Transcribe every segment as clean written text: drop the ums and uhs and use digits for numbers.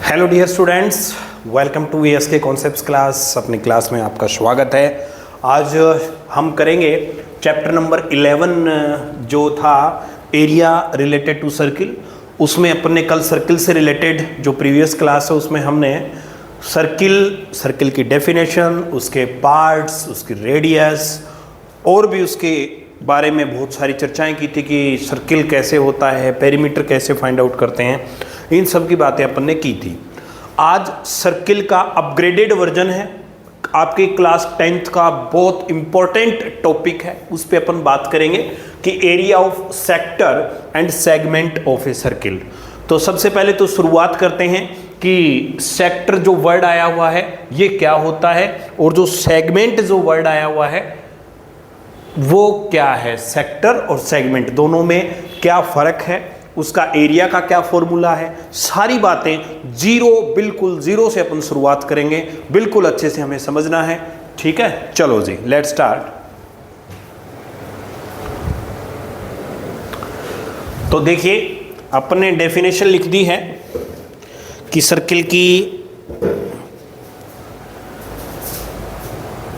Hello dear students, welcome to ASK concepts class. अपनी class में आपका स्वागत है। आज हम करेंगे चैप्टर नंबर 11 जो था एरिया रिलेटेड टू सर्किल। उसमें अपन ने कल सर्किल से रिलेटेड जो प्रीवियस क्लास है उसमें हमने सर्किल की डेफिनेशन, उसके पार्ट्स, उसकी रेडियस और भी उसके बारे में बहुत सारी चर्चाएं की थी कि सर्किल कैसे होता है, पेरीमीटर कैसे फाइंड आउट करते हैं, इन सब की बातें अपन ने की थी। आज सर्किल का अपग्रेडेड वर्जन है, आपके क्लास 10th का बहुत इंपॉर्टेंट टॉपिक है। उस पर अपन बात करेंगे कि area of sector and segment of a circle. तो सबसे पहले तो शुरुआत करते हैं कि सेक्टर जो वर्ड आया हुआ है ये क्या होता है, और जो सेगमेंट जो वर्ड आया हुआ है वो क्या है। सेक्टर और सेगमेंट दोनों में क्या फर्क है, उसका एरिया का क्या फॉर्मूला है, सारी बातें बिल्कुल जीरो से अपन शुरुआत करेंगे। बिल्कुल अच्छे से हमें समझना है, ठीक है। चलो जी, लेट्स स्टार्ट। तो देखिए, अपने डेफिनेशन लिख दी है कि सर्किल की,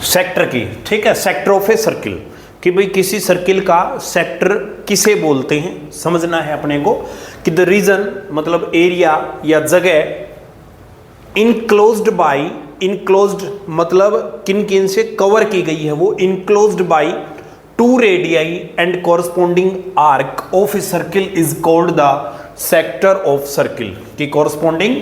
सेक्टर की, ठीक है, सेक्टर ऑफ ए सर्किल, कि भाई किसी सर्किल का सेक्टर किसे बोलते हैं, समझना है अपने को। कि द रीजन मतलब एरिया या जगह इनक्लोज्ड बाई, इनक्लोज्ड मतलब किन किन से कवर की गई है, वो enclosed by 2 radii and corresponding arc of a circle is called the sector of circle. कि corresponding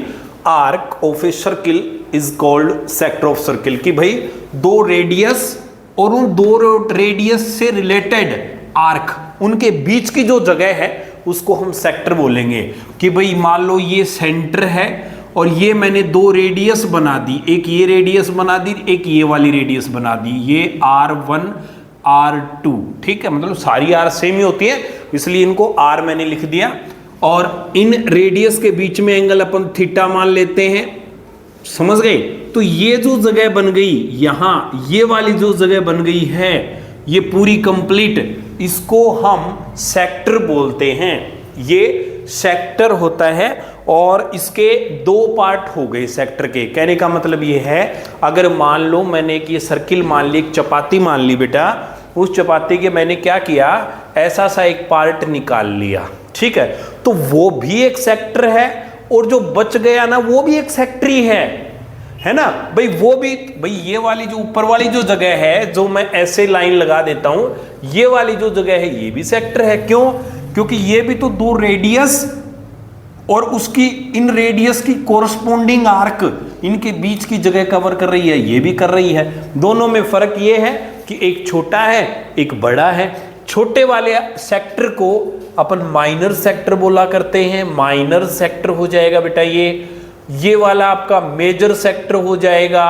arc of a circle is called sector of circle. कि भाई 2 रेडियस और उन 2 रेडियस से रिलेटेड आर्क, उनके बीच की जो जगह है उसको हम सेक्टर बोलेंगे। कि भाई मान लो ये सेंटर है और ये मैंने 2 रेडियस बना दी, एक ये रेडियस बना दी, एक ये वाली रेडियस बना दी, ये R1 R2, ठीक है, मतलब सारी R सेम ही होती है इसलिए इनको R मैंने लिख दिया। और इन रेडियस के बीच में एंगल अपन थीटा मान लेते हैं, समझ गए। तो ये जो जगह बन गई यहां, ये वाली जो जगह बन गई है ये पूरी कंप्लीट, इसको हम सेक्टर बोलते हैं। ये सेक्टर होता है और इसके 2 पार्ट हो गए सेक्टर के। कहने का मतलब ये है, अगर मान लो मैंने एक ये सर्किल मान ली, एक चपाती मान ली बेटा, उस चपाती के मैंने क्या किया, ऐसा सा एक पार्ट निकाल लिया, ठीक है, तो वो भी एक सेक्टर है और जो बच गया ना वो भी एक सेक्टर ही है ना भाई। वो भी भाई ये वाली जो ऊपर वाली जो जगह है, जो मैं ऐसे लाइन लगा देता हूं, ये वाली जो जगह है ये भी सेक्टर है। क्यों? क्योंकि ये भी तो 2 रेडियस और उसकी इन रेडियस की कोरस्पोंडिंग आर्क, इनके बीच की जगह कवर कर रही है, ये भी कर रही है। दोनों में फर्क ये है कि एक छोटा है एक बड़ा है। छोटे वाले सेक्टर को अपन माइनर सेक्टर बोला करते हैं, माइनर सेक्टर हो जाएगा बेटा ये वाला आपका मेजर सेक्टर हो जाएगा।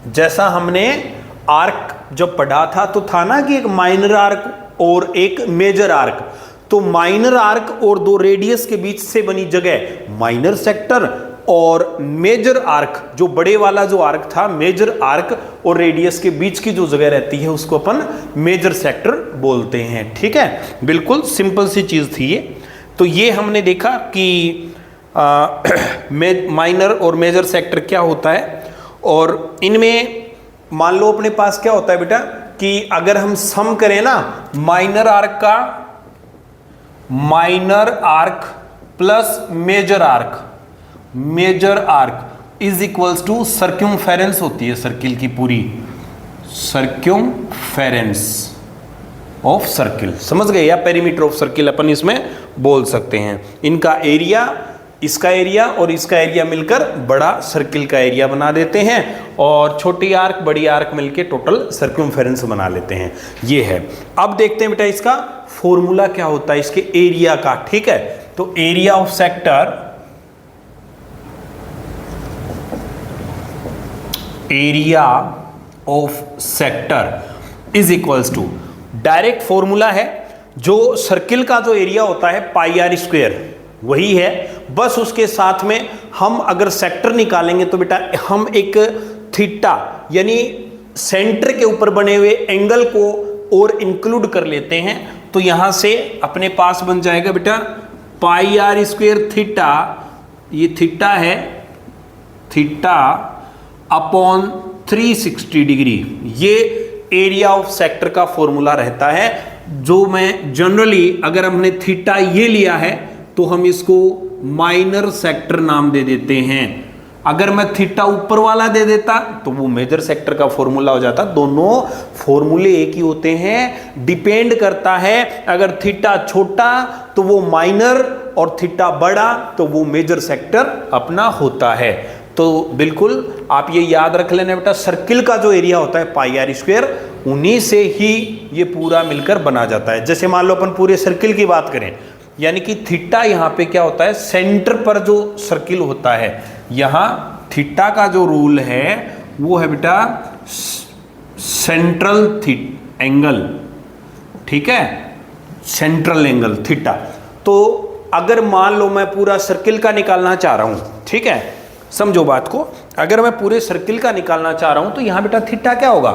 जैसा हमने आर्क जब पढ़ा था तो था ना कि एक माइनर आर्क और एक मेजर आर्क। तो माइनर आर्क और 2 रेडियस के बीच से बनी जगह माइनर सेक्टर, और मेजर आर्क जो बड़े वाला जो आर्क था, मेजर आर्क और रेडियस के बीच की जो जगह रहती है उसको अपन मेजर सेक्टर बोलते हैं, ठीक है। बिल्कुल सिंपल सी चीज थी ये। तो ये हमने देखा कि माइनर और मेजर सेक्टर क्या होता है, और इनमें मान लो अपने पास क्या होता है बेटा कि अगर हम सम करें ना, minor arc plus major arc is equals to circumference होती है सर्किल की पूरी, सर्क्यूमफेरेंस ऑफ सर्किल, समझ गए, या पेरीमीटर ऑफ सर्किल अपन इसमें बोल सकते हैं। इनका एरिया, इसका एरिया और इसका एरिया मिलकर बड़ा सर्किल का एरिया बना देते हैं, और छोटी आर्क बड़ी आर्क मिलकर टोटल सर्कमफेरेंस बना लेते हैं। ये है। अब देखते हैं बेटा इसका फॉर्मूला क्या होता है इसके एरिया का, ठीक है। तो area of sector, area of sector is equals to, direct formula है, जो सर्किल का जो एरिया होता है πr² वही है, बस उसके साथ में हम अगर सेक्टर निकालेंगे तो बेटा हम एक थीटा यानी सेंटर के ऊपर बने हुए एंगल को और इंक्लूड कर लेते हैं। तो यहां से अपने पास बन जाएगा बेटा पाई आर स्क्वेयर थीटा, ये थीटा है, थीटा अपॉन 360 डिग्री, ये एरिया ऑफ सेक्टर का फॉर्मूला रहता है, जो मैं जनरली अगर हमने थीटा ये लिया है तो हम इसको माइनर सेक्टर नाम दे देते हैं। अगर मैं थीटा ऊपर वाला दे देता तो वो मेजर सेक्टर का फॉर्मूला हो जाता। दोनों फॉर्मूले एक ही होते हैं, डिपेंड करता है, अगर थीटा छोटा तो वो माइनर और थीटा बड़ा तो वो मेजर सेक्टर अपना होता है। तो बिल्कुल आप ये याद रख लेना बेटा, सर्किल का जो एरिया होता है पाई आर स्क्वायर, उन्हीं से ही ये पूरा मिलकर बना जाता है। जैसे मान लो अपन पूरे सर्किल की बात करें, यानी कि थीटा यहाँ पे क्या होता है, सेंटर पर जो सर्किल होता है, यहाँ थीटा का जो रूल है वो है बेटा सेंट्रल एंगल, ठीक है, सेंट्रल एंगल थीटा। तो अगर मान लो मैं पूरा सर्किल का निकालना चाह रहा हूं, ठीक है, समझो बात को, अगर मैं पूरे सर्किल का निकालना चाह रहा हूं तो यहां बेटा थीटा क्या होगा,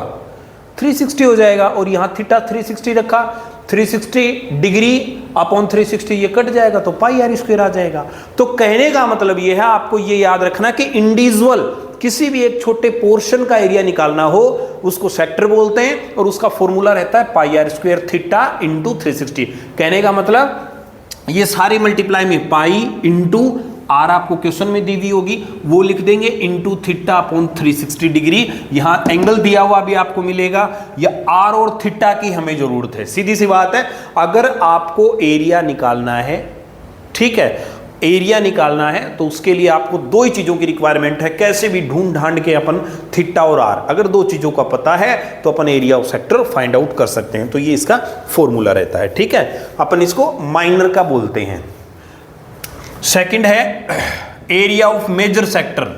360 हो जाएगा, और यहां थीटा 360 रखा, 360 डिग्री अपॉन 360 ये कट जाएगा तो पाई आर स्क्वायर आ जाएगा। तो कहने का मतलब ये है, आपको ये याद रखना कि इंडिविजुअल किसी भी एक छोटे पोर्शन का एरिया निकालना हो उसको सेक्टर बोलते हैं, और उसका फॉर्मूला रहता है pi are square theta into 360। कहने का मतलब ये सारी मल्टीप्लाई में पाई इंटू आर आपको क्वेश्चन में दी हुई होगी, वो लिख देंगे इंटू थीटा अपॉन 360 डिग्री। यहां एंगल दिया हुआ भी आपको मिलेगा, या आर और थीटा की हमें जरूरत है, सीधी सी बात है। अगर आपको एरिया निकालना है, ठीक है, एरिया निकालना है तो उसके लिए आपको दो ही चीजों की रिक्वायरमेंट है, कैसे भी ढूंढ ढांड के अपन थीटा और आर, अगर दो चीजों का पता है तो अपन area of sector find out कर सकते हैं। तो ये इसका फॉर्मूला रहता है, ठीक है, अपन इसको माइनर का बोलते हैं। सेकंड है area of major sector,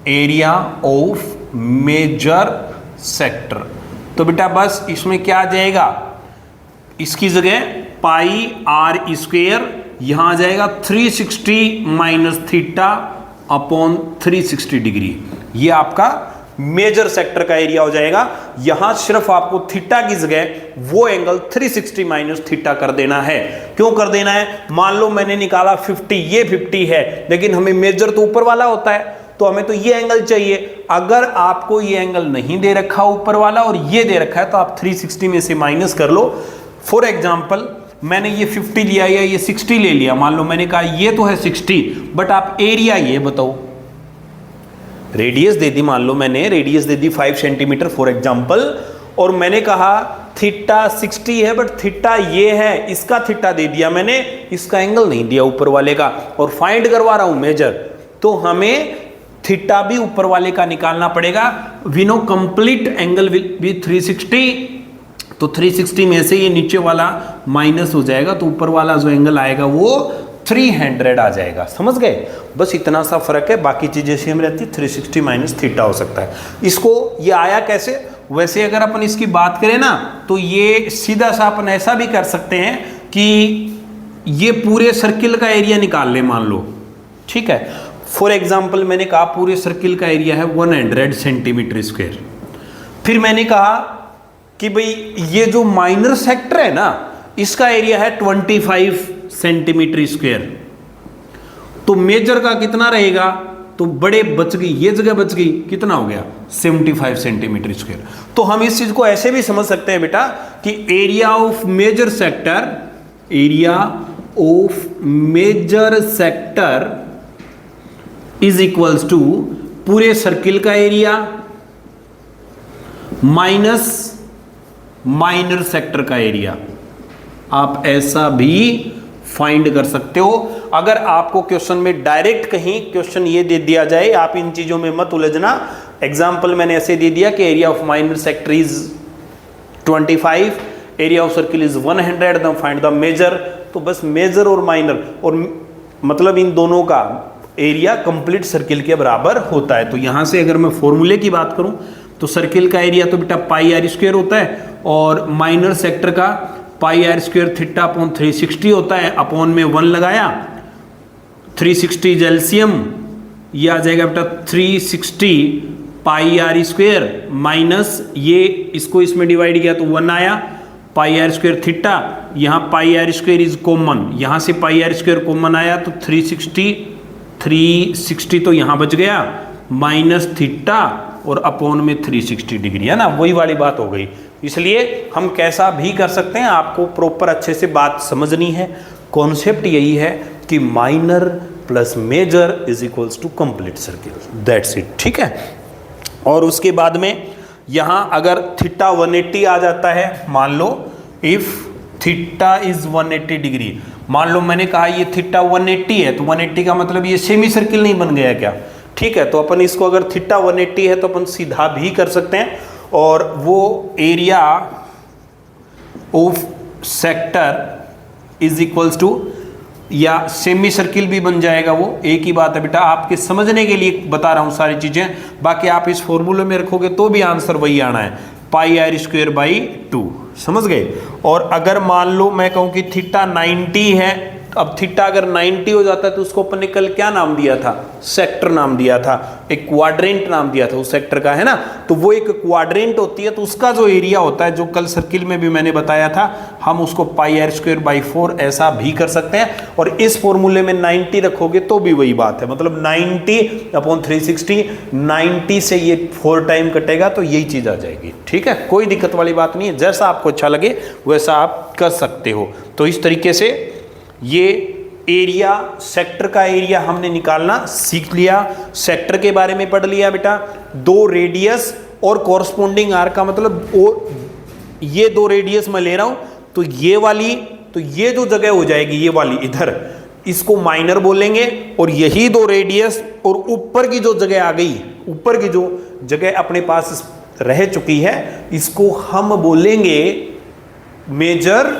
area of major sector. तो बेटा बस इसमें क्या आ जाएगा, इसकी जगह पाई आर स्क्वेयर, यहां आ जाएगा 360 माइनस थीटा अपॉन 360 डिग्री, ये आपका मेजर सेक्टर का एरिया हो जाएगा। यहां सिर्फ आपको थीटा की जगह वो एंगल 360 माइनस थीटा कर देना है। क्यों कर देना है, मान लो मैंने निकाला 50, ये 50 है, लेकिन हमें मेजर तो ऊपर वाला होता है, तो हमें तो ये एंगल चाहिए। अगर आपको ये एंगल नहीं दे रखा ऊपर वाला और ये दे रखा है तो आप 360 में से माइनस कर लो। फॉर एग्जाम्पल मैंने ये 50 लिया या ये 60 ले लिया, मान लो मैंने कहा ये तो है 60, बट आप एरिया ये बताओ, रेडियस दे दी, मान लो मैंने radius they the 5 centimetre for example, और मैंने कहा थीटा 60 है, बट थीटा ये है, इसका थीटा दे दिया मैंने, इसका एंगल नहीं दिया ऊपर वाले का, और फाइंड करवा रहा हूं मेजर, तो हमें थीटा भी ऊपर वाले का निकालना पड़ेगा। We know complete angle will be 360, तो 360 में से ये नीचे वाला माइनस हो जाएगा, तो ऊपर वाला जो एंगल आएगा वो 300 आ जाएगा। समझ गए, बस इतना सा फर्क है, बाकी चीजें सेम रहती है, 360 माइनस थीटा हो सकता है। इसको ये आया कैसे, वैसे अगर अपन इसकी बात करें ना तो ये सीधा सा अपन ऐसा भी कर सकते हैं कि ये पूरे सर्किल का एरिया निकाल ले, मान लो, ठीक है। फॉर एग्जाम्पल मैंने कहा पूरे सर्किल का एरिया है 100 सेंटीमीटर स्क्वायर, फिर मैंने कहा कि भाई ये जो माइनर सेक्टर है ना इसका एरिया है 25 सेंटीमीटर स्क्वायर, तो मेजर का कितना रहेगा, तो बड़े बच गई, ये जगह बच गई, कितना हो गया 75 सेंटीमीटर स्क्वायर। तो हम इस चीज को ऐसे भी समझ सकते हैं बेटा कि area of major sector, area of major sector is equals to पूरे सर्किल का एरिया माइनस माइनर सेक्टर का एरिया। आप ऐसा भी फाइंड कर सकते हो। अगर आपको क्वेश्चन में डायरेक्ट कहीं क्वेश्चन ये दे दिया जाए, आप इन चीजों में मत उलझना। एग्जाम्पल मैंने ऐसे दे दिया कि area of minor sector is 25, area of circle is 100, then find the major. तो बस मेजर और माइनर, और मतलब इन दोनों का एरिया कंप्लीट सर्किल के बराबर होता है। तो यहां से अगर मैं फॉर्मूले की बात करूं तो सर्किल का एरिया तो बेटा पाई आर स्क्वायर होता है, और माइनर सेक्टर का pi are square theta upon 360 होता है, अपॉन में 1 लगाया, 360 एलसीएम, ये आ जाएगा बेटा 360 पाई आर स्क्वायर माइनस ये, इसको इसमें डिवाइड किया तो 1 आया, पाई आर स्क्वायर थीटा, यहाँ पाई आर स्क्वायर इज कॉमन, यहाँ से पाई आर स्क्वायर कॉमन आया तो 360 तो यहाँ बच गया, माइनस थीटा और अपॉन में 360 डिग्री, है ना, वही वाली बात हो गई। इसलिए हम कैसा भी कर सकते हैं, आपको प्रॉपर अच्छे से बात समझनी है। कॉन्सेप्ट यही है कि minor plus major is equals to complete circle, that's it, ठीक है। और उसके बाद में यहाँ अगर थीटा 180 आ जाता है, मान लो इफ थीटा इज 180 डिग्री, मान लो मैंने कहा ये थीटा 180 है, तो 180 का मतलब ये सेमी सर्किल नहीं बन गया क्या, ठीक है। तो अपन इसको अगर थीटा 180 है तो अपन सीधा भी कर सकते हैं, और वो area of sector is equals to, या सेमी सर्किल भी बन जाएगा, वो एक ही बात है बेटा, आपके समझने के लिए बता रहा हूं सारी चीजें, बाकी आप इस फॉर्मूले में रखोगे तो भी आंसर वही आना है, पाई आर स्क्वायर बाई 2, समझ गए। और अगर मान लो मैं कहूं कि थीटा 90 है, अब थीटा अगर 90 हो जाता है तो उसको अपन ने कल क्या नाम दिया था, सेक्टर नाम दिया था, एक क्वाड्रेंट नाम दिया था उस सेक्टर का, है ना। तो वो एक क्वाड्रेंट होती है, तो उसका जो एरिया होता है, जो कल सर्किल में भी मैंने बताया था, हम उसको पाई आर स्क्वायर बाई 4 ऐसा भी कर सकते हैं। और इस फॉर्मूले में 90 रखोगे तो भी वही बात है, मतलब 90 अपॉन 360, 90 से ये 4 टाइम कटेगा तो यही चीज आ जाएगी, ठीक है। कोई दिक्कत वाली बात नहीं है, जैसा आपको अच्छा लगे वैसा आप कर सकते हो। तो इस तरीके से ये एरिया, सेक्टर का एरिया हमने निकालना सीख लिया, सेक्टर के बारे में पढ़ लिया बेटा। 2 रेडियस और कॉरस्पॉन्डिंग आर्क का मतलब, ये 2 रेडियस मैं ले रहा हूं, तो ये वाली, तो ये जो जगह हो जाएगी ये वाली इधर, इसको माइनर बोलेंगे, और यही 2 रेडियस और ऊपर की जो जगह आ गई, ऊपर की जो जगह अपने पास रह चुकी है, इसको हम बोलेंगे मेजर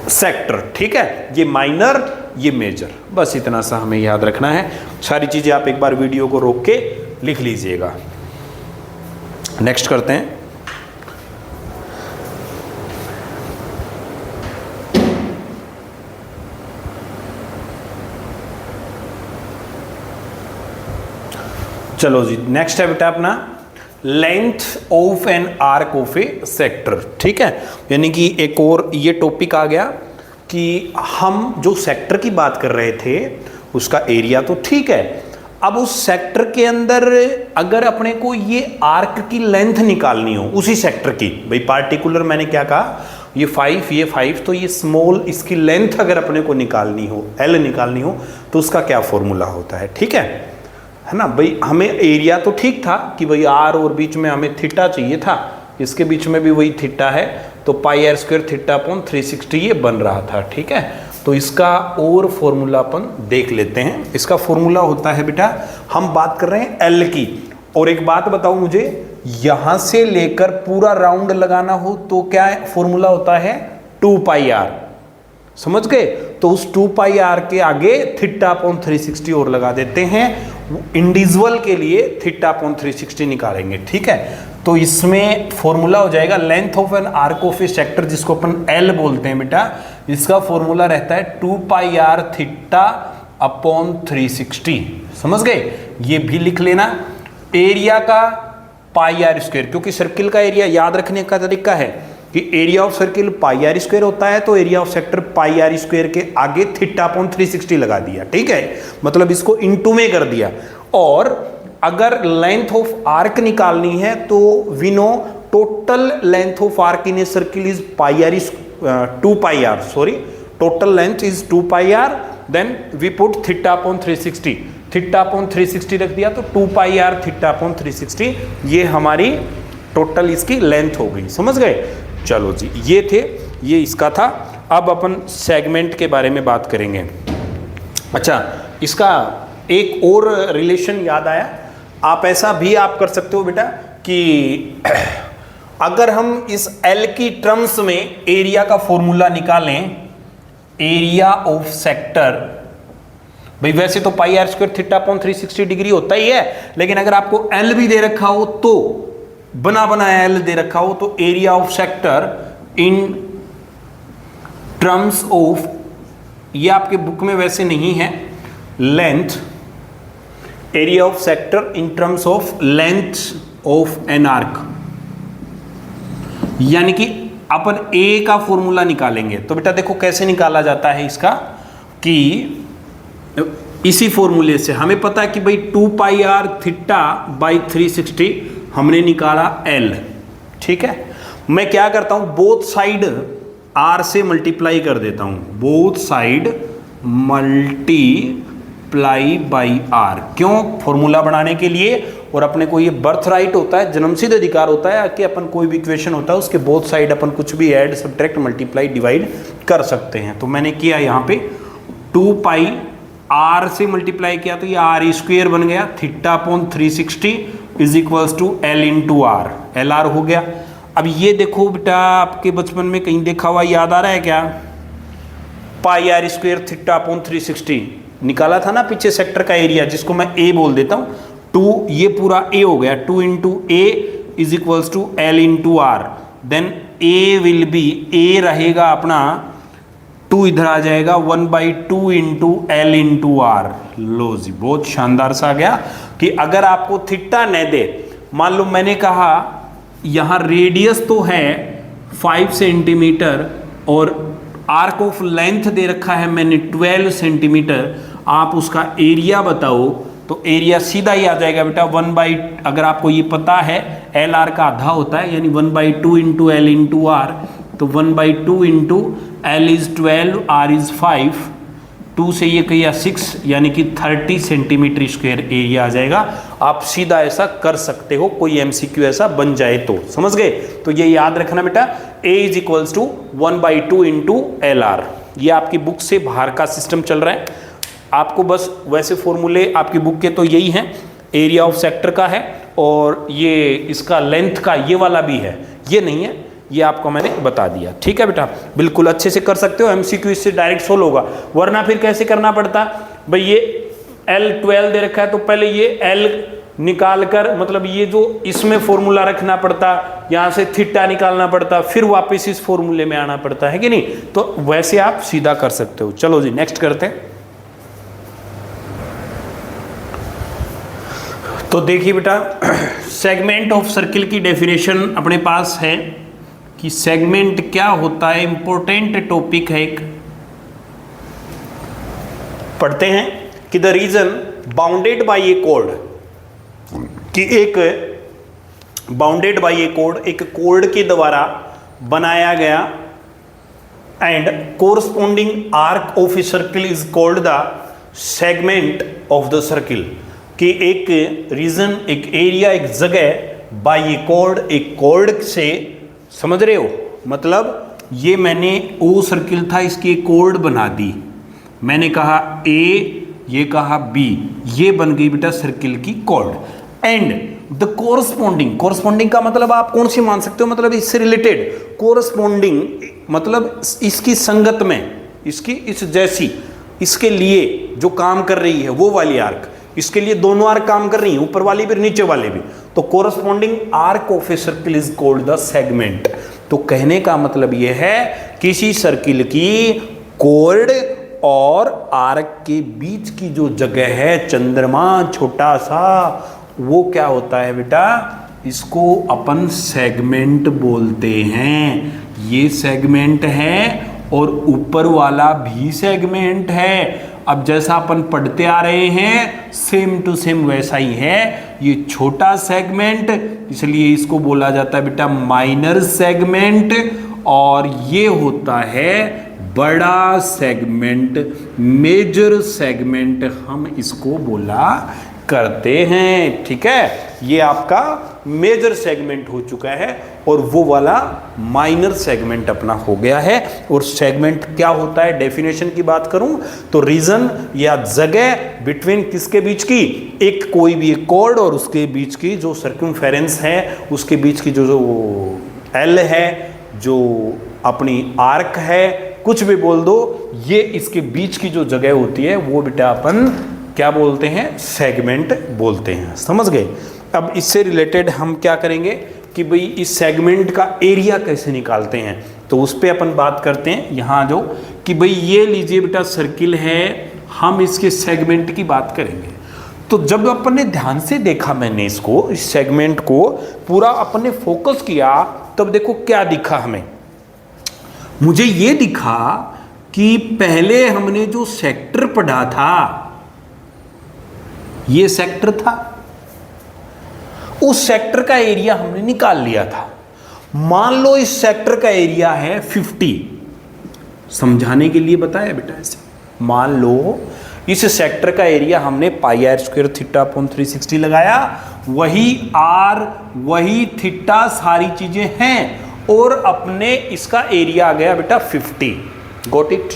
सेक्टर, ठीक है। ये माइनर, ये मेजर, बस इतना सा हमें याद रखना है। सारी चीजें आप एक बार वीडियो को रोक के लिख लीजिएगा। नेक्स्ट करते हैं। चलो जी, नेक्स्ट है बेटा अपना length of an arc of A sector, ठीक है। यानी कि एक और ये टॉपिक आ गया कि हम जो सेक्टर की बात कर रहे थे उसका एरिया तो ठीक है, अब उस सेक्टर के अंदर अगर अपने को ये आर्क की लेंथ निकालनी हो उसी सेक्टर की, भाई पार्टिकुलर मैंने क्या कहा, ये 5, ये 5, तो ये स्मॉल, इसकी लेंथ अगर अपने को निकालनी हो, L निकालनी हो, तो उसका क्या फॉर्मूला होता है, ठीक है ना। भाई हमें एरिया तो ठीक था कि भाई आर और बीच में हमें थीटा चाहिए था, इसके बीच में भी वही थीटा है, तो pi are square theta upon 360 ये बन रहा था, ठीक है। तो इसका और फॉर्मूला अपन देख लेते हैं। इसका फॉर्मूला होता है बेटा, हम बात कर रहे हैं एल की, और एक बात बताओ मुझे, यहां से लेकर पूरा राउंड लगाना हो तो क्या फॉर्मूला होता है, 2 पाई आर, समझ गए। तो उस 2 पाई आर के आगे थीटा अपॉन 360 और लगा देते हैं, इंडिविजुअल के लिए थीटा अपॉन 360 निकालेंगे, ठीक है। तो इसमें फॉर्मूला हो जाएगा length of an arc of A sector, जिसको अपन एल बोलते हैं बेटा, इसका फॉर्मूला रहता है 2 पाई आर थीटा अपॉन 360, समझ गए। ये भी लिख लेना। एरिया का पाई आर स्क्वायर, क्योंकि सर्किल का एरिया याद रखने का तरीका है कि area of circle pi are square होता है, तो area of sector pi are square के आगे थीटा अपॉन 360 लगा दिया, ठीक है, मतलब इसको इनटू में कर दिया। और अगर लेंथ ऑफ आर्क निकालनी है तो we know total length of arc in a circle is pi r, 2 pi r, sorry, total length is 2 pi r, then we put theta upon 360, theta upon 360 रख दिया, तो 2 पाई आर थीटा अपॉन 360, ये हमारी total इसकी length हो गई, समझ गए। चलो जी, ये थे, ये इसका था। अब अपन सेगमेंट के बारे में बात करेंगे। अच्छा, इसका एक और रिलेशन याद आया, आप ऐसा भी आप कर सकते हो बेटा कि अगर हम इस L की टर्म्स में एरिया का फॉर्मूला निकालें, एरिया ऑफ सेक्टर, भाई वैसे तो pi are square theta upon 360 degree होता ही है, लेकिन अगर आपको L भी दे रखा हो, तो बना बनाया L दे रखा हो, तो area of sector in terms of, ये आपके बुक में वैसे नहीं है, length, area of sector in terms of length of an arc, यानी कि अपन ए का फॉर्मूला निकालेंगे। तो बेटा देखो कैसे निकाला जाता है इसका, कि इसी फॉर्मूले से हमें पता है कि भाई 2 पाई आर थीटा बाई 360 हमने निकाला एल। ठीक है, मैं क्या करता हूं, बोथ साइड आर से मल्टीप्लाई कर देता हूं, both side multiply by r. क्यों? फॉर्मूला बनाने के लिए, और अपने को ये बर्थ राइट होता है, जन्मसिद्ध अधिकार होता है कि अपन कोई भी इक्वेशन होता है उसके बोथ साइड अपन कुछ भी ऐड, सब्ट्रैक्ट, मल्टीप्लाई, डिवाइड कर सकते हैं। तो मैंने किया यहाँ पे 2 पाई आर से मल्टीप्लाई किया तो ये आर स्क्वेयर बन गया, theta upon 360 is equals to L into r, l r हो गया। अब ये देखो बेटा, आपके बचपन में कहीं देखा हुआ याद आ रहा है क्या? पाई आर स्क्वेयर थीटा अपॉन 360 निकाला था ना पीछे सेक्टर का एरिया, जिसको मैं ए बोल देता हूँ। 2 ये पूरा ए हो गया, 2 into A is equals to L into R. Then A will be, A रहेगा अपना 2 इधर आ जाएगा, 1/2 इंटू एल इंटू आर। लो जी, बहुत शानदार सा आ गया कि अगर आपको थीटा न दे, मान लो मैंने कहा यहां रेडियस तो है 5 सेंटीमीटर और आर्क ऑफ लेंथ दे रखा है मैंने 12 सेंटीमीटर, आप उसका एरिया बताओ, तो एरिया सीधा ही आ जाएगा बेटा अगर आपको ये पता है एल आर का आधा होता है, यानी 1/2 इंटू एल इंटू आर, तो 1/2 into l is 12, r is 5, 2 से ये किया 6, यानी कि 30 सेंटीमीटर स्क्वायर एरिया आ जाएगा। आप सीधा ऐसा कर सकते हो, कोई एमसीक्यू ऐसा बन जाए तो, समझ गए? तो ये याद रखना बेटा, A is equals to 1/2 into L R. ये आपकी बुक से बाहर का सिस्टम चल रहा है, आपको बस वैसे फॉर्मूले आपकी बुक के तो यही हैं, एरिया ऑफ सेक्टर का है और ये इसका लेंथ का ये वाला भी है, ये नहीं है, ये आपको मैंने बता दिया। ठीक है बेटा, बिल्कुल अच्छे से कर सकते हो, एमसीक्यू इससे डायरेक्ट सोल्व होगा। वरना फिर कैसे करना पड़ता भाई, ये L12 दे रखा है तो पहले ये L निकाल कर, मतलब ये जो इसमें फॉर्मूला रखना पड़ता, यहाँ से थीटा निकालना पड़ता, फिर वापस इस फॉर्मूले में आना पड़ता है कि नहीं? तो वैसे आप सीधा कर सकते हो। चलो जी नेक्स्ट करते हैं। तो देखिए बेटा, सेगमेंट ऑफ सर्किल की डेफिनेशन अपने पास है कि सेगमेंट क्या होता है, इंपॉर्टेंट टॉपिक है एक। पढ़ते हैं कि the reason bounded by A code, कि एक बाउंडेड बाय ए कोड, एक कोड के द्वारा बनाया गया, and corresponding arc of a circle is called the segment of the circle. कि एक रीजन, एक एरिया, एक जगह बाय ए कोड, एक कोड से, समझ रहे हो? मतलब ये मैंने ओ सर्किल था, इसकी एक कोड बना दी, मैंने कहा ए, ये कहा बी, ये बन गई बेटा सर्किल की code. And the corresponding, corresponding का मतलब आप कौन सी मान सकते हो, मतलब इससे रिलेटेड, कोरस्पॉन्डिंग मतलब इसकी संगत में, इसकी इस जैसी, इसके लिए जो काम कर रही है वो वाली आर्क, इसके लिए दोनों आर्क काम कर रही हैं, ऊपर वाली भी नीचे वाले भी, तो corresponding arc of a circle is called the segment. तो कहने का मतलब यह है किसी सर्किल की कोड और आर्क के बीच की जो जगह है, चंद्रमा छोटा सा, वो क्या होता है बेटा, इसको अपन सेगमेंट बोलते हैं। ये सेगमेंट है और ऊपर वाला भी सेगमेंट है। अब जैसा अपन पढ़ते आ रहे हैं सेम टू सेम वैसा ही है। ये छोटा सेगमेंट, इसलिए इसको बोला जाता है बेटा माइनर सेगमेंट, और ये होता है बड़ा सेगमेंट, मेजर सेगमेंट हम इसको बोला करते हैं। ठीक है, ये आपका मेजर सेगमेंट हो चुका है और वो वाला माइनर सेगमेंट अपना हो गया है। और सेगमेंट क्या होता है, डेफिनेशन की बात करूं तो रीजन या जगह बिटवीन किसके बीच की, एक कोई भी एक कोड और उसके बीच की जो सर्कमफेरेंस है, उसके बीच की जो एल है, जो अपनी आर्क है, कुछ भी बोल दो, ये इसके बीच की जो जगह होती है वो बेटा अपन क्या बोलते हैं, सेगमेंट बोलते हैं। समझ गए? अब इससे रिलेटेड हम क्या करेंगे कि भाई इस सेगमेंट का एरिया कैसे निकालते हैं, तो उस पर अपन बात करते हैं। यहाँ जो कि भाई ये लीजिए बेटा सर्किल है, हम इसके सेगमेंट की बात करेंगे। तो जब अपन ने ध्यान से देखा, मैंने इसको, इस सेगमेंट को पूरा अपन ने फोकस किया, तब देखो क्या दिखा हमें, मुझे ये दिखा कि पहले हमने जो सेक्टर पढ़ा था, ये सेक्टर था, उस सेक्टर का एरिया हमने निकाल लिया था। मान लो इस सेक्टर का एरिया है 50, समझाने के लिए बताया बेटा ऐसे। मान लो इस सेक्टर का एरिया हमने pi are square theta upon 360 लगाया, वही आर वही थीटा सारी चीजें हैं, और अपने इसका एरिया आ गया बेटा 50। Got it.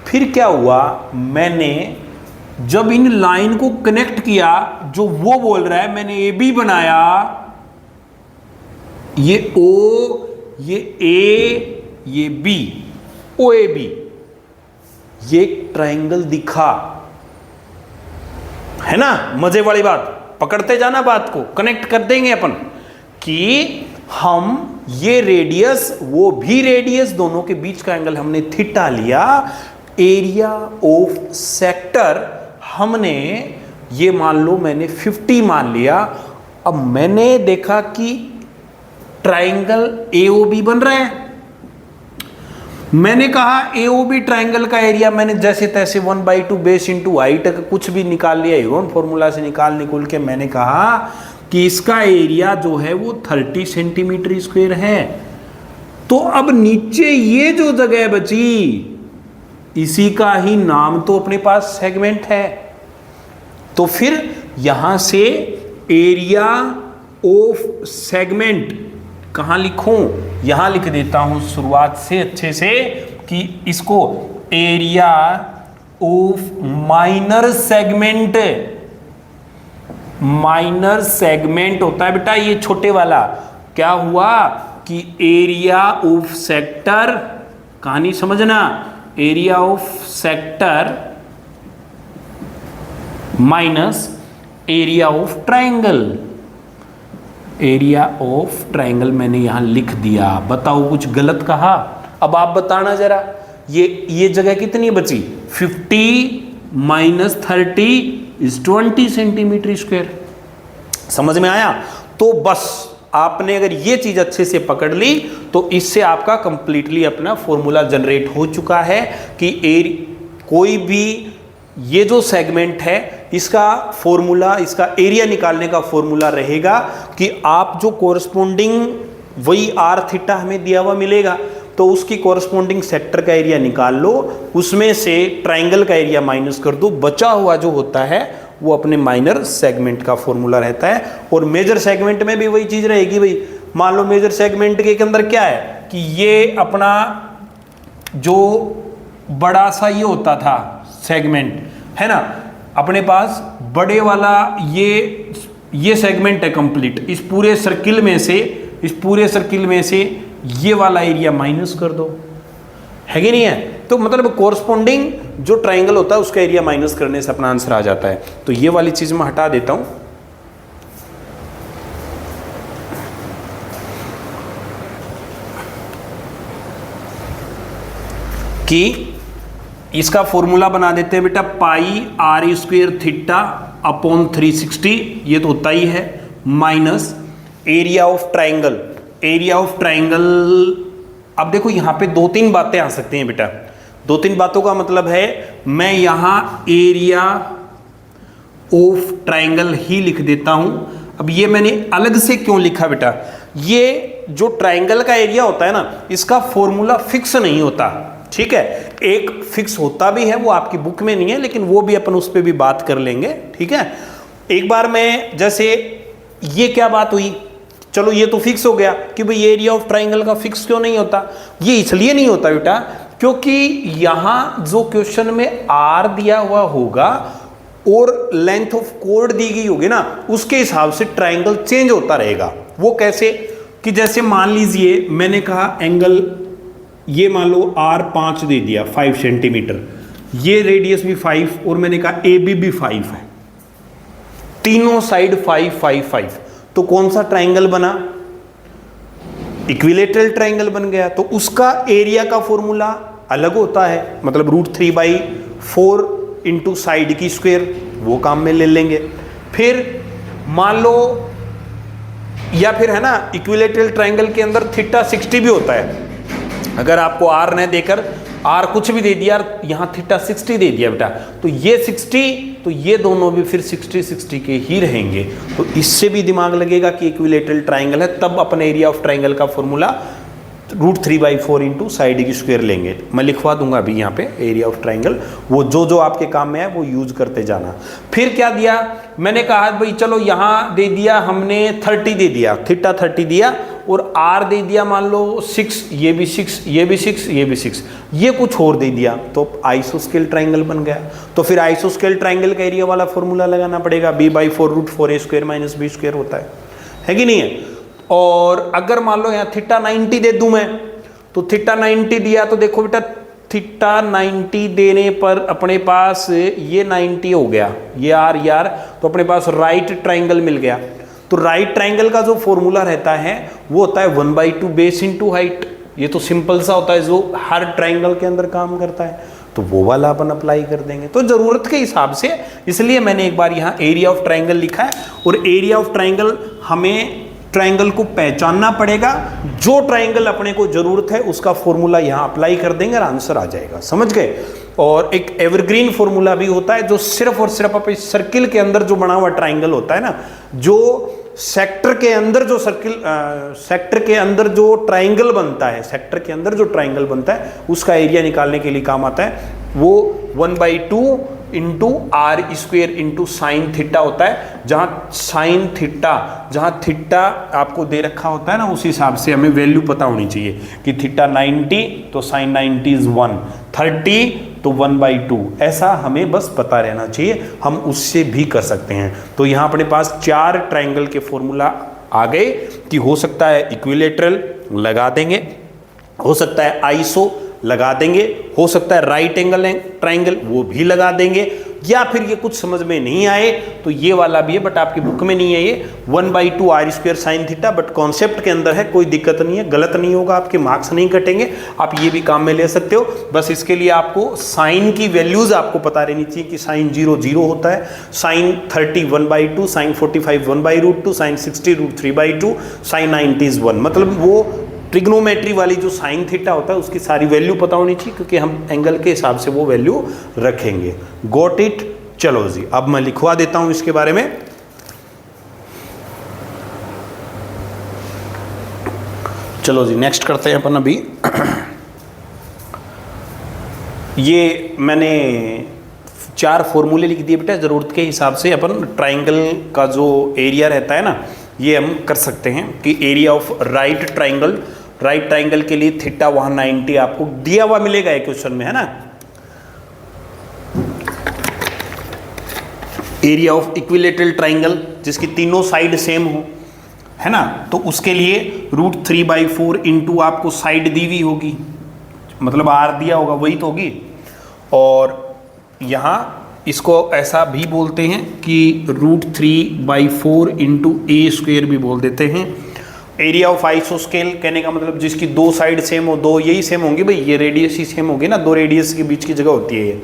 फिर क्या हुआ, मैंने जब इन लाइन को कनेक्ट किया, जो वो बोल रहा है, मैंने ए बी बनाया, ये ओ, ये ए, ये बी, ओ ए बी, ये एक ट्रायंगल दिखा, है ना। मजे वाली बात, पकड़ते जाना बात को, कनेक्ट कर देंगे अपन कि हम ये रेडियस वो भी रेडियस, दोनों के बीच का एंगल हमने थीटा लिया। एरिया ऑफ सेक्टर हमने ये मान लो मैंने 50 मान लिया। अब मैंने देखा कि ट्रायंगल एओबी बन रहा है, मैंने कहा एओबी ट्रायंगल का एरिया मैंने जैसे तैसे 1/2 बेस इंटू हाइट कुछ भी निकाल लिया, यून फॉर्मूला से निकाल के मैंने कहा कि इसका एरिया जो है वो 30 सेंटीमीटर स्क्वायर है। तो अब नीचे ये जो जगह बची, इसी का ही नाम तो अपने पास सेगमेंट है। तो फिर यहां से एरिया ऑफ सेगमेंट कहां लिखूं, यहां लिख देता हूं शुरुआत से अच्छे से कि इसको area of minor segment, minor segment होता है बेटा ये छोटे वाला। क्या हुआ कि एरिया ऑफ सेक्टर, कहानी समझना, area of sector minus area of triangle, area of triangle मैंने यहां लिख दिया। बताओ कुछ गलत कहा? अब आप बताना जरा, ये जगह कितनी बची? 50 माइनस 30 इज 20 सेंटीमीटर स्क्वायर। समझ में आया? तो बस आपने अगर ये चीज अच्छे से पकड़ ली तो इससे आपका कंप्लीटली अपना फॉर्मूला जनरेट हो चुका है कि कोई भी ये जो सेगमेंट है इसका फॉर्मूला, इसका एरिया निकालने का फॉर्मूला रहेगा कि आप जो कोरस्पोंडिंग वही आर थीटा हमें दिया हुआ मिलेगा, तो उसकी कोरस्पोंडिंग सेक्टर का एरिया निकाल लो, उसमें से ट्रायंगल का एरिया माइनस कर दो, बचा हुआ जो होता है वो अपने माइनर सेगमेंट का फॉर्मूला रहता है। और मेजर सेगमेंट में भी वही चीज रहेगी भाई। मान लो मेजर सेगमेंट के अंदर क्या है कि ये अपना जो बड़ा सा ये होता था सेगमेंट, है ना, अपने पास बड़े वाला ये सेगमेंट है कंप्लीट। इस पूरे सर्किल में से ये वाला एरिया माइनस कर दो, है कि नहीं है? तो मतलब कोरस्पोंडिंग जो ट्रायंगल होता है उसका एरिया माइनस करने से अपना आंसर आ जाता है। तो ये वाली चीज मैं हटा देता हूं कि इसका फॉर्मूला बना देते हैं बेटा, pi are square theta upon 360, ये तो होता ही है, minus area of triangle. Area of triangle, अब देखो यहां पे 2-3 बातें आ सकती हैं बेटा। 2-3 बातों का मतलब है मैं यहां एरिया ऑफ ट्रायंगल ही लिख देता हूं। अब ये मैंने अलग से क्यों लिखा बेटा? ये जो ट्रायंगल का एरिया होता है ना, इसका फॉर्मूला फिक्स नहीं होता, ठीक है। एक फिक्स होता भी है, वो आपकी बुक में नहीं है, लेकिन वो भी अपन उस पर भी बात कर लेंगे, ठीक है। एक बार मैं जैसे ये क्या बात हुई, चलो ये तो फिक्स हो गया कि भाई एरिया ऑफ ट्रायंगल का फिक्स क्यों नहीं होता? ये इसलिए नहीं होता बेटा क्योंकि यहां जो क्वेश्चन में आर दिया हुआ होगा और लेंथ ऑफ कोड दी गई होगी ना, उसके हिसाब से ट्रायंगल चेंज होता रहेगा। वो कैसे कि जैसे मान लीजिए मैंने कहा एंगल ये मान लो R5 दे दिया 5 सेंटीमीटर, ये रेडियस भी 5 और मैंने कहा AB भी 5 है, तीनों साइड 5 5 5, तो कौन सा ट्रायंगल बना? इक्विलेटरल ट्रायंगल बन गया। तो उसका एरिया का फॉर्मूला अलग होता है, मतलब √3/4 इंटू साइड की स्क्वायर, वो काम में ले लेंगे। फिर मान लो या फिर है ना इक्विलेटरल ट्रायंगल के अंदर थीटा 60 भी होता है। अगर आपको आर न देकर आर कुछ भी दे दिया, यहाँ थीटा 60 दे दिया बेटा, तो ये 60, तो ये दोनों भी फिर 60 के ही रहेंगे। तो इससे भी दिमाग लगेगा कि इक्विलेटरल ट्रायंगल है, तब अपन एरिया ऑफ ट्रायंगल का फॉर्मूला √3/4 इंटू साइड की स्क्वायर लेंगे। मैं लिखवा दूंगा अभी यहाँ पे एरिया ऑफ ट्रायंगल, वो जो आपके काम में है वो यूज करते जाना। फिर क्या दिया, मैंने कहा भाई चलो यहाँ दे दिया हमने 30 दे दिया, थीटा 30 दिया, और आर दे दिया मान लो 6, ये भी 6, ये भी 6, ये भी 6, ये कुछ और दे दिया, तो आइसोस्केल ट्रायंगल बन गया। तो फिर आइसोस्केल ट्रायंगल का एरिया वाला फॉर्मूला लगाना पड़ेगा, b/4 √4a² - b² होता है कि नहीं है। और अगर मान लो यहाँ थीटा 90 दे दूं मैं, तो थीटा 90 दिया, तो देखो बेटा थीटा 90 देने पर अपने पास ये 90 हो गया, ये आर, तो अपने पास राइट ट्रायंगल मिल गया। तो राइट ट्रायंगल का जो फॉर्मूला रहता है वो होता है 1/2 बेस इंटू हाइट। ये तो सिंपल सा होता है जो हर ट्रायंगल के अंदर काम करता है, तो वो वाला अपन अप्लाई कर देंगे। तो जरूरत के हिसाब से, इसलिए मैंने एक बार यहाँ एरिया ऑफ ट्रायंगल लिखा है। और एरिया ऑफ ट्रायंगल, हमें ट्रायंगल को पहचानना पड़ेगा, जो ट्रायंगल अपने को जरूरत है उसका फॉर्मूला यहाँ अप्लाई कर देंगे और आंसर आ जाएगा, समझ गए। और एक एवरग्रीन फॉर्मूला भी होता है जो सिर्फ और सिर्फ अपने सर्किल के अंदर जो बना हुआ ट्रायंगल होता है ना, जो सेक्टर के अंदर जो सेक्टर के अंदर जो ट्रायंगल बनता है, सेक्टर के अंदर जो ट्रायंगल बनता है उसका एरिया निकालने के लिए काम आता है। वो 1/2 into r² into sine theta होता है, जहाँ साइन थीटा, जहाँ थीटा आपको दे रखा होता है ना, उस हिसाब से हमें वैल्यू पता होनी चाहिए कि थीटा 90 तो साइन 90 इज 1, 30 तो 1/2, ऐसा हमें बस पता रहना चाहिए, हम उससे भी कर सकते हैं। तो यहाँ अपने पास 4 ट्रायंगल के फॉर्मूला आ गए कि हो सकता है इक्विलेटरल लगा देंगे, हो सकता है आइसो लगा देंगे, हो सकता है राइट एंगल ट्रायंगल वो भी लगा देंगे, या फिर ये कुछ समझ में नहीं आए तो ये वाला भी है, बट आपकी बुक में नहीं है ये 1/2 r² sine theta, but concept के अंदर है, कोई दिक्कत नहीं है, गलत नहीं होगा, आपके मार्क्स नहीं कटेंगे, आप ये भी काम में ले सकते हो। बस इसके लिए आपको साइन की वैल्यूज आपको पता रहनी चाहिए कि साइन 0 0 होता है, sine 30 1/2, sine 45 1/√2, sine 60 √3/2, sine 90 is 1, मतलब वो ट्रिग्नोमेट्री वाली जो साइन थीटा होता है उसकी सारी वैल्यू पता होनी चाहिए, क्योंकि हम एंगल के हिसाब से वो वैल्यू रखेंगे। Got it? चलो जी, अब मैं लिखवा देता हूं इसके बारे में। चलो जी, नेक्स्ट करते हैं अपन अभी। ये मैंने 4 फॉर्मूले लिख दिए बेटा, जरूरत के हिसाब से अपन ट्राइंगल का जो एरिया रहता है ना, ये हम कर सकते हैं कि area of right triangle, right triangle के लिए थीटा वहां 90 आपको दिया हुआ मिलेगा एक क्वेश्चन में, है ना। एरिया ऑफ इक्विलेटरल ट्राइंगल जिसकी तीनों साइड सेम हो, है ना, तो उसके लिए √3/4 इंटू आपको साइड दी हुई होगी, मतलब आर दिया होगा वही तो होगी। और यहाँ इसको ऐसा भी बोलते हैं कि √3/4 इंटू a² भी बोल देते हैं। एरिया ऑफ आइसोस्केल कहने का मतलब जिसकी 2 साइड सेम हो, 2 यही सेम होंगी भाई, ये रेडियस ही सेम होगी ना, 2 रेडियस के बीच की जगह होती है ये,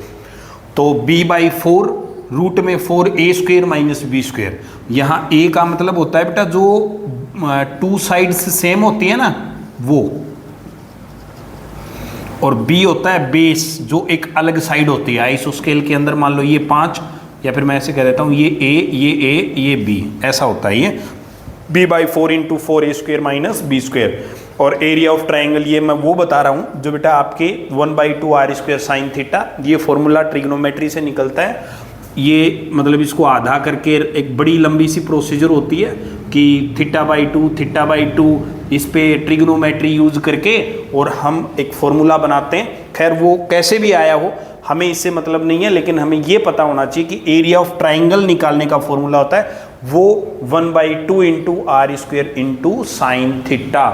तो b/4 रूट में 4a² - b²। यहाँ a का मतलब होता है बेटा जो 2 साइड्स सेम होती है ना वो, और b होता है बेस जो एक अलग साइड होती है। आइसोस्केल के अंदर मान लो ये 5, या फिर मैं ऐसे कह देता हूँ ये a, ये b, ऐसा होता है ये b/4 इंटू 4a² - b²। और एरिया ऑफ ट्राइंगल ये मैं वो बता रहा हूँ जो बेटा आपके 1/2 r² साइन थीटा, ये फॉर्मूला ट्रिग्नोमेट्री से निकलता है। ये मतलब इसको आधा करके एक बड़ी लंबी सी प्रोसीजर होती है कि θ/2 इस पे ट्रिग्नोमेट्री यूज करके और हम एक फॉर्मूला बनाते हैं। खैर वो कैसे भी आया हो हमें इससे मतलब नहीं है, लेकिन हमें ये पता होना चाहिए कि एरिया ऑफ ट्राइंगल निकालने का फॉर्मूला होता है वो 1/2 into r² into sine theta,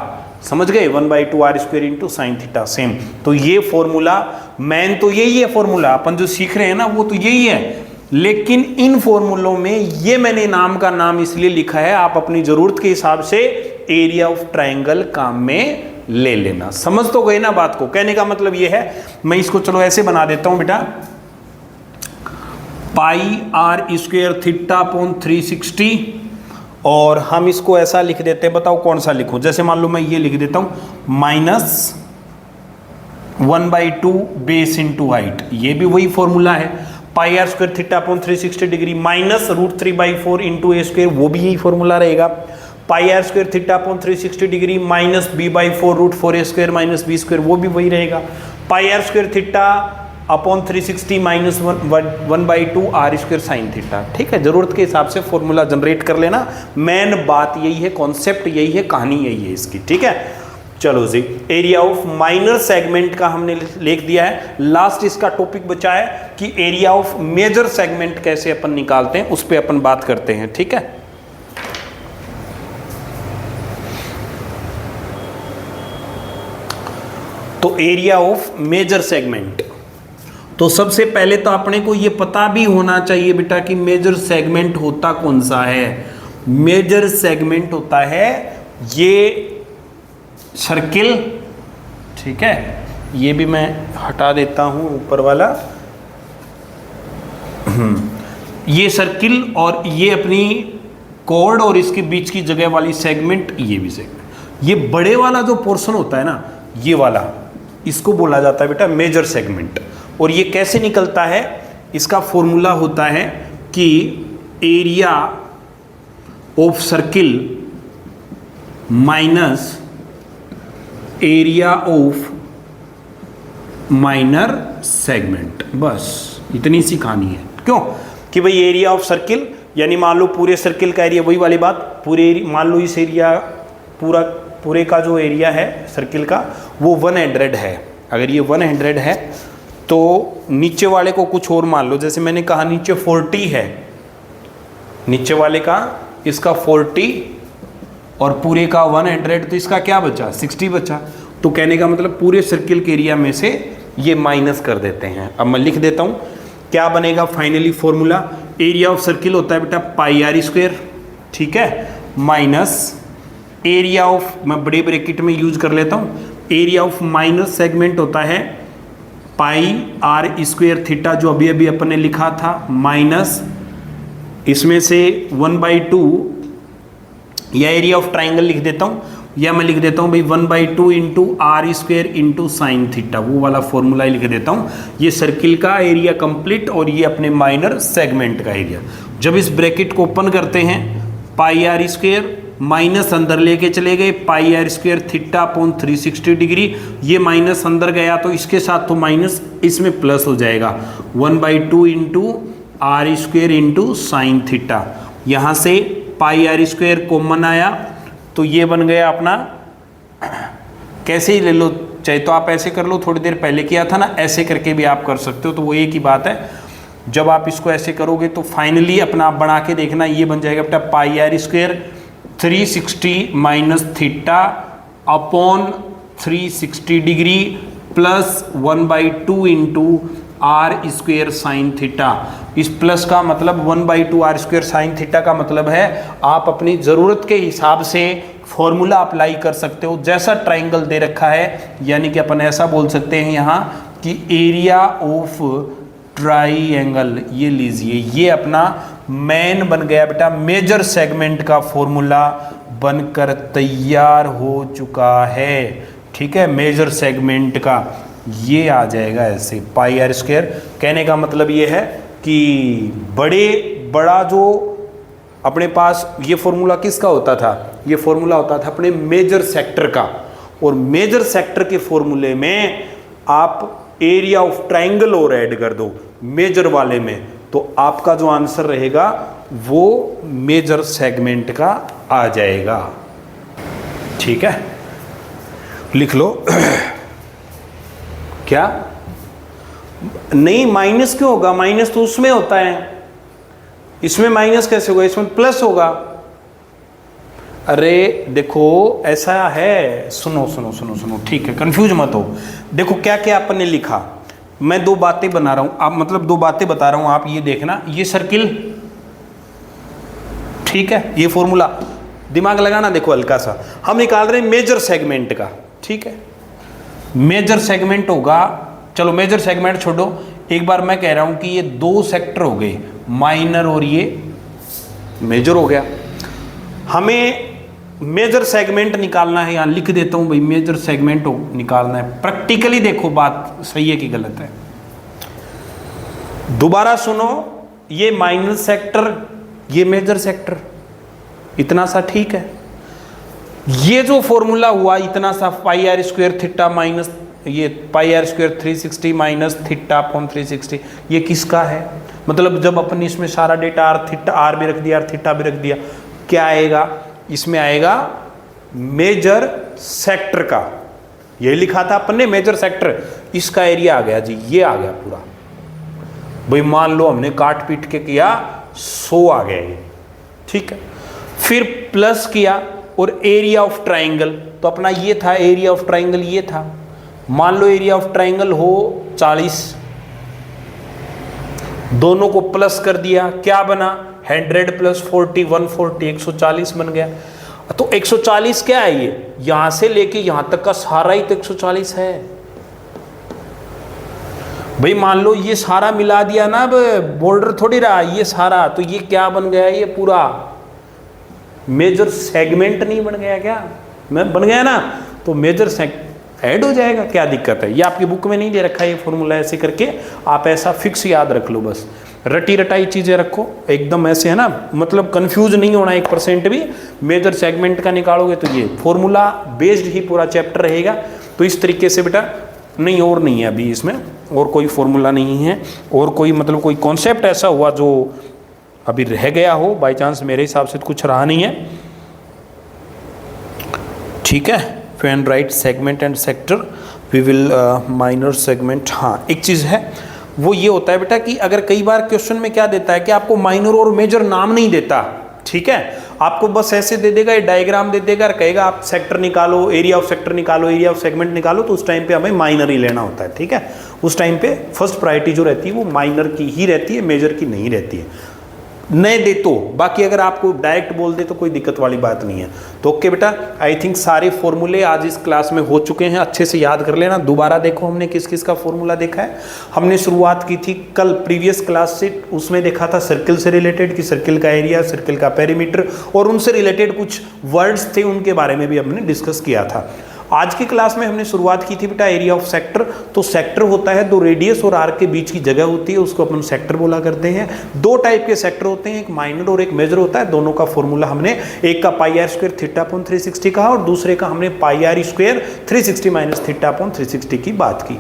समझ गए, 1/2 r² into sine theta same. तो ये फॉर्मूला मेन तो यही है, फॉर्मूला अपन जो सीख रहे हैं ना वो तो यही है, लेकिन इन फॉर्मूलों में ये मैंने नाम का नाम इसलिए लिखा है, आप अपनी जरूरत के हिसाब से एरिया ऑफ ट्राइंगल काम में ले लेना। समझ तो गए ना बात को, कहने का मतलब ये है। मैं इसको चलो ऐसे बना देता हूं बेटा, πr² θ/360 और हम इसको ऐसा लिख देते हैं, बताओ कौन सा लिखूं। जैसे मान लो मैं ये लिख देता हूं -1/2 बेस इंटू हाइट, ये भी वही फॉर्मूला है। Pi are square theta upon 360 degree minus √3/4 into A square, वो भी यही फॉर्मूला रहेगा। Pi are square theta upon 360 degree minus b/4 √4a square minus b square, वो भी वही रहेगा। Pi are square theta upon 360 minus 1/2 R square sine theta. ठीक है, जरूरत के हिसाब से फॉर्मूला जनरेट कर लेना। मेन बात यही है, कॉन्सेप्ट यही है, कहानी यही है इसकी। ठीक है, चलो जी, एरिया ऑफ माइनर सेगमेंट का हमने लिख दिया है। लास्ट इसका टॉपिक बचा है कि एरिया ऑफ मेजर सेगमेंट कैसे अपन निकालते हैं, उस पर अपन बात करते हैं। ठीक है, तो एरिया ऑफ मेजर सेगमेंट, तो सबसे पहले तो अपने को ये पता भी होना चाहिए बेटा कि मेजर सेगमेंट होता कौन सा है। मेजर सेगमेंट होता है ये सर्किल। ठीक है, ये भी मैं हटा देता हूं ऊपर वाला, ये सर्किल और ये अपनी कॉर्ड और इसके बीच की जगह वाली सेगमेंट, ये भी सेगमेंट। ये बड़े वाला जो पोर्शन होता है ना, ये वाला, इसको बोला जाता है बेटा मेजर सेगमेंट। और ये कैसे निकलता है, इसका फॉर्मूला होता है कि area of circle minus area of minor segment. बस इतनी सी कहानी है। क्यों कि भाई एरिया ऑफ सर्किल यानी मान लो पूरे सर्किल का एरिया, वही वाली बात, पूरे मान लो इस एरिया पूरे का जो एरिया है सर्किल का वो 100 है। अगर ये 100 है तो नीचे वाले को कुछ और मान लो, जैसे मैंने कहा नीचे 40 है, नीचे वाले का इसका 40 और पूरे का 100, तो इसका क्या बचा, 60 बचा। तो कहने का मतलब पूरे सर्किल के एरिया में से ये माइनस कर देते हैं। अब मैं लिख देता हूँ क्या बनेगा finally formula. Area of circle होता है बेटा पाई आर स्क्वायर, ठीक है, माइनस एरिया ऑफ, मैं बड़े ब्रैकेट में यूज कर लेता हूँ, एरिया ऑफ माइनर सेगमेंट होता है पाई आर स्क्वायर थीटा, जो अभी अभी अपन ने लिखा था, माइनस इसमें से 1/2, या एरिया ऑफ ट्राइंगल लिख देता हूँ, या मैं लिख देता हूँ भाई 1/2 into are square into sine theta, वो वाला फॉर्मूला लिख देता हूँ। ये सर्किल का एरिया कंप्लीट और ये अपने माइनर सेगमेंट का एरिया। जब इस ब्रैकेट को ओपन करते हैं, पाई आर स्क्वायर माइनस अंदर लेके चले गए, pi are square theta upon 360 degree, ये माइनस अंदर गया तो इसके साथ तो माइनस इसमें प्लस हो जाएगा, 1/2 into are square into sine theta. यहाँ से पाई आर स्क्वायर कॉमन आया तो ये बन गया अपना, कैसे ही ले लो, चाहे तो आप ऐसे कर लो, थोड़ी देर पहले किया था ना, ऐसे करके भी आप कर सकते हो, तो वो एक ही बात है। जब आप इसको ऐसे करोगे तो फाइनली अपना आप बना के देखना, ये बन जाएगा बेटा pi are square 360 minus theta upon 360 degree plus 1/2 into are square sine theta. इस प्लस का मतलब 1/2 आर स्क्वायर साइन थीटा का मतलब है आप अपनी ज़रूरत के हिसाब से फॉर्मूला अप्लाई कर सकते हो, जैसा ट्राइंगल दे रखा है, यानी कि अपन ऐसा बोल सकते हैं यहाँ कि एरिया ऑफ ट्राइंगल, ये लीजिए, ये अपना मेन बन गया बेटा, मेजर सेगमेंट का फॉर्मूला बनकर तैयार हो चुका है। ठीक है, मेजर सेगमेंट का ये आ जाएगा ऐसे पाई आर स्क्वायर। कहने का मतलब ये है कि बड़ा जो अपने पास ये फॉर्मूला किसका होता था, ये फॉर्मूला होता था अपने मेजर सेक्टर का, और मेजर सेक्टर के फॉर्मूले में आप एरिया ऑफ ट्राइंगल और ऐड कर दो मेजर वाले में, तो आपका जो आंसर रहेगा वो मेजर सेगमेंट का आ जाएगा। ठीक है, लिख लो। क्या नहीं, माइनस क्यों होगा, माइनस तो उसमें होता है, इसमें माइनस कैसे होगा, इसमें प्लस होगा। अरे देखो ऐसा है, सुनो सुनो सुनो सुनो, ठीक है, कंफ्यूज मत हो। देखो क्या क्या अपन ने लिखा, मैं दो बातें बना रहा हूं, आप मतलब दो बातें बता रहा हूं, आप ये देखना, ये सर्किल, ठीक है, ये फॉर्मूला दिमाग लगाना, देखो हल्का सा, हम निकाल रहे हैं मेजर सेगमेंट का। ठीक है, मेजर सेगमेंट होगा, चलो मेजर सेगमेंट छोड़ो, एक बार मैं कह रहा हूं कि ये दो सेक्टर हो गए, माइनर और ये मेजर हो गया। हमें मेजर सेगमेंट निकालना है, यहां लिख देता हूं भाई मेजर सेगमेंट निकालना है। प्रैक्टिकली देखो बात सही है कि गलत है, दोबारा सुनो। ये माइनर सेक्टर, ये मेजर सेक्टर, इतना सा ठीक है। ये जो फॉर्मूला हुआ इतना सा pi are square theta minus ये pi are square 360 minus theta upon 360, ये किसका है? मतलब जब अपन इसमें सारा डेटा आर थीटा आर भी रख दिया, आर थीटा भी रख दिया, क्या आएगा? इसमें आएगा मेजर सेक्टर का। यही लिखा था अपन ने मेजर सेक्टर, इसका एरिया आ गया जी, ये आ गया पूरा। भाई मान लो हमने काट पीट के किया 100 आ गया ये, ठीक है। फिर प्लस किया और एरिया ऑफ ट्राइंगल, तो अपना ये था एरिया ऑफ ट्राइंगल, ये था। मान लो एरिया ऑफ ट्राइंगल हो 40, दोनों को प्लस कर दिया, क्या बना? 100 प्लस 40 140, 140 बन गया। तो 140 क्या है? ये यहां से लेके यहां तक का सारा ही तो 140 है। भाई मान लो ये सारा मिला दिया ना, अब बॉर्डर थोड़ी रहा ये सारा, तो ये क्या बन गया? ये पूरा मेजर सेगमेंट नहीं बन गया क्या? मैं बन गया ना, तो मेजर सेग ऐड हो जाएगा, क्या दिक्कत है? ये आपकी बुक में नहीं दे रखा है ये फॉर्मूला, ऐसे करके आप ऐसा फिक्स याद रख लो, बस रटी रटाई चीजें रखो एकदम ऐसे, है ना, मतलब कंफ्यूज नहीं होना 1% भी। मेजर सेगमेंट का निकालोगे तो ये फॉर्मूला बेस्ड ही पूरा चैप्टर रहेगा। तो इस तरीके से बेटा, नहीं और नहीं है अभी इसमें, और कोई फॉर्मूला नहीं है, और कोई मतलब कोई कॉन्सेप्ट ऐसा हुआ जो अभी रह गया हो बाय चांस, मेरे हिसाब से तो कुछ रहा नहीं है, ठीक है। Fan right segment and sector we will minor segment. हाँ एक चीज़ है वो ये होता है बेटा कि अगर कई बार क्वेश्चन में क्या देता है कि आपको माइनर और मेजर नाम नहीं देता, ठीक है, आपको बस ऐसे दे देगा, ये डायग्राम दे देगा और कहेगा आप सेक्टर निकालो, एरिया ऑफ सेक्टर निकालो, एरिया ऑफ सेगमेंट निकालो, तो उस टाइम पे हमें माइनर ही लेना होता है, ठीक है। उस टाइम पे फर्स्ट प्रायोरिटी जो रहती है वो माइनर की ही रहती है, मेजर की नहीं रहती है। नहीं दे तो बाकी अगर आपको डायरेक्ट बोल दे तो कोई दिक्कत वाली बात नहीं है। तो ओके बेटा, आई थिंक सारे फॉर्मूले आज इस क्लास में हो चुके हैं, अच्छे से याद कर लेना। दोबारा देखो हमने किस किस का फॉर्मूला देखा है। हमने शुरुआत की थी कल प्रीवियस क्लास से, उसमें देखा था सर्किल से रिलेटेड कि सर्किल का एरिया, सर्किल का पेरीमीटर और उनसे रिलेटेड कुछ वर्ड्स थे, उनके बारे में भी हमने डिस्कस किया था। आज की क्लास में हमने शुरुआत की थी बेटा एरिया ऑफ सेक्टर। तो सेक्टर होता है दो रेडियस और आर्क के बीच की जगह होती है, उसको अपन सेक्टर बोला करते हैं। दो टाइप के सेक्टर होते हैं, एक माइनर और एक मेजर होता है। दोनों का फॉर्मूला हमने, एक का pi are square theta upon 360 कहा और दूसरे का हमने pi are square 360 minus theta upon 360 की बात की।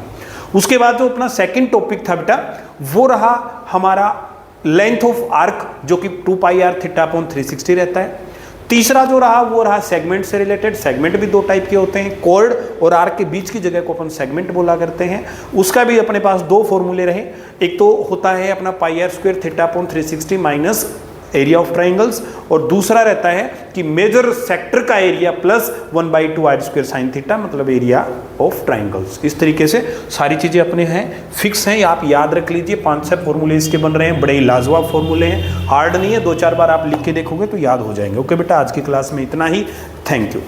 उसके बाद जो अपना सेकेंड टॉपिक था बेटा वो रहा हमारा लेंथ ऑफ आर्क, जो कि 2 पाई आर थीटा अपॉन 360 रहता है। तीसरा जो रहा वो रहा सेगमेंट से रिलेटेड। सेगमेंट भी दो टाइप के होते हैं, कॉर्ड और आर्क के बीच की जगह को अपन सेगमेंट बोला करते हैं। उसका भी अपने पास दो फॉर्मूले रहे, एक तो होता है अपना pi are square theta upon 360 minus area of triangles, और दूसरा रहता है कि मेजर सेक्टर का area plus 1/2 R square sine theta, मतलब एरिया ऑफ ट्राइंगल्स। इस तरीके से सारी चीजें अपने हैं, फिक्स हैं, आप याद रख लीजिए। 5-6 फॉर्मूले इसके बन रहे हैं, बड़े ही लाजवाब फॉर्मूले हैं, हार्ड नहीं है, 2-4 बार आप लिख के देखोगे तो याद हो जाएंगे। ओके बेटा, आज की क्लास में इतना ही, थैंक यू।